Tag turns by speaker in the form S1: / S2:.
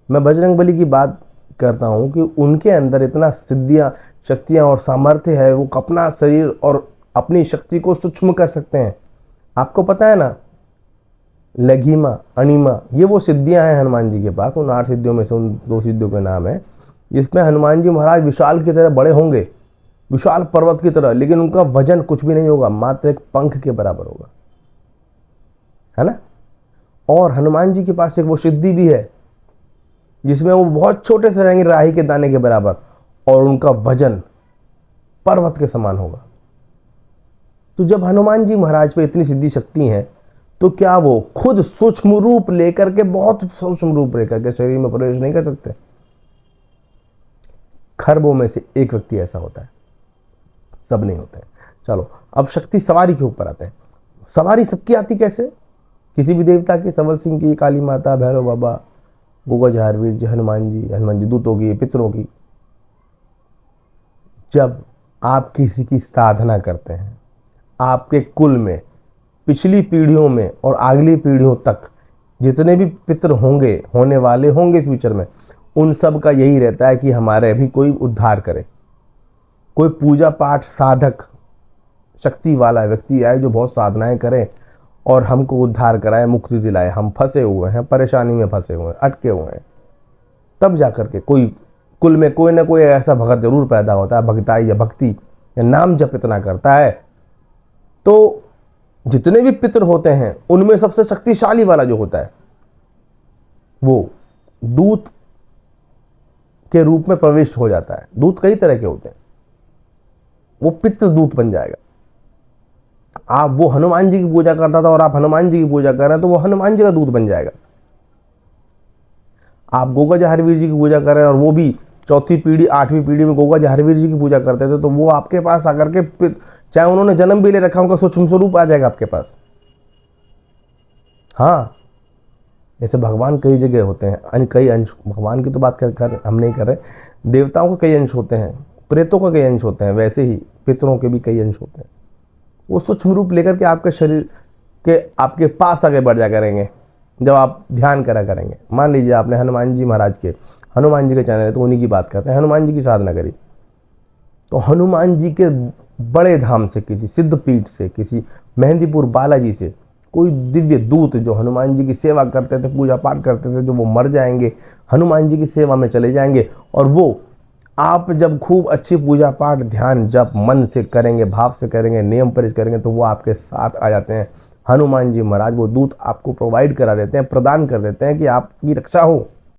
S1: मैं बजरंगबली की बात करता हूँ कि उनके अंदर इतना सिद्धियाँ, शक्तियाँ और सामर्थ्य है, वो अपना शरीर और अपनी शक्ति को सूक्ष्म कर सकते हैं। आपको पता है ना, लघिमा, अणिमा, ये वो सिद्धियां हैं हनुमान जी के पास। उन 8 सिद्धियों में से उन 2 सिद्धियों के नाम है, जिसमें हनुमान जी महाराज विशाल की तरह बड़े होंगे, विशाल पर्वत की तरह, लेकिन उनका वजन कुछ भी नहीं होगा, मात्र एक पंख के बराबर होगा, है ना। और हनुमान जी के पास एक वो सिद्धि भी है जिसमें वो बहुत छोटे से रहेंगे, राही के दाने के बराबर, और उनका वजन पर्वत के समान होगा। तो जब हनुमान जी महाराज पे इतनी सिद्धि शक्ति है, तो क्या वो खुद सूक्ष्म रूप लेकर के, बहुत सूक्ष्म रूप लेकर के शरीर में प्रवेश नहीं कर सकते? खरबों में से एक व्यक्ति ऐसा होता है, सब नहीं होते हैं। चलो अब शक्ति सवारी के ऊपर आते हैं। सवारी सबकी आती कैसे? किसी भी देवता की, संवल सिंह की, काली माता, भैरव बाबा, गोगा झारवीर जी, हनुमान जी दूतों की, पितरों की। जब आप किसी की साधना करते हैं, आपके कुल में पिछली पीढ़ियों में और अगली पीढ़ियों तक जितने भी पितर होंगे, होने वाले होंगे फ्यूचर में, उन सब का यही रहता है कि हमारे भी कोई उद्धार करे, कोई पूजा पाठ साधक शक्ति वाला व्यक्ति आए जो बहुत साधनाएं करे और हमको उद्धार कराए, मुक्ति दिलाए। हम फंसे हुए हैं, परेशानी में फंसे हुए हैं, अटके हुए हैं, तब जाकर के कोई कुल में कोई ना कोई ऐसा भगत जरूर पैदा होता है, भक्ताई या भक्ति या नाम जप इतना करता है। तो जितने भी पितर होते हैं उनमें सबसे शक्तिशाली वाला जो होता है वो दूत के रूप में प्रविष्ट हो जाता है। दूत कई तरह के होते हैं, वो पितृ दूत बन जाएगा। आप वो हनुमान जी की पूजा करता था और आप हनुमान जी की पूजा कर रहे हैं, तो वो हनुमान जी का दूत बन जाएगा। आप गोगा जहारवीर जी की पूजा कर रहे हैं और वो भी 4वीं पीढ़ी 8वीं पीढ़ी में गोगा जहारवीर जी की पूजा करते थे, तो वो आपके पास आकर के, चाहे उन्होंने जन्म भी ले रखा, उनका सूक्ष्म स्वरूप आ जाएगा आपके पास। हाँ, जैसे भगवान कई जगह होते हैं, कई अंश, भगवान की तो बात कर हम नहीं कर रहे, देवताओं के कई अंश होते हैं, प्रेतों का कई अंश होते हैं, वैसे ही पितरों के भी कई अंश होते हैं। वो सूक्ष्म रूप लेकर के आपके शरीर के आपके पास आगे बढ़ जा करेंगे जब आप ध्यान करा करेंगे। मान लीजिए आपने हनुमान जी महाराज के, हनुमान जी के चैनल है तो उन्हीं की बात करते हैं, हनुमान जी की साधना करी, तो हनुमान जी के बड़े धाम से, किसी सिद्ध पीठ से, किसी मेहंदीपुर बालाजी से कोई दिव्य दूत जो हनुमान जी की सेवा करते थे, पूजा पाठ करते थे, जो वो मर जाएंगे, हनुमान जी की सेवा में चले जाएंगे, और वो आप जब खूब अच्छी पूजा पाठ, ध्यान, जब मन से करेंगे, भाव से करेंगे, नियम परिच करेंगे, तो वो आपके साथ आ जाते हैं। हनुमान जी महाराज वो दूत आपको प्रोवाइड करा देते हैं, प्रदान कर देते हैं कि आपकी रक्षा हो।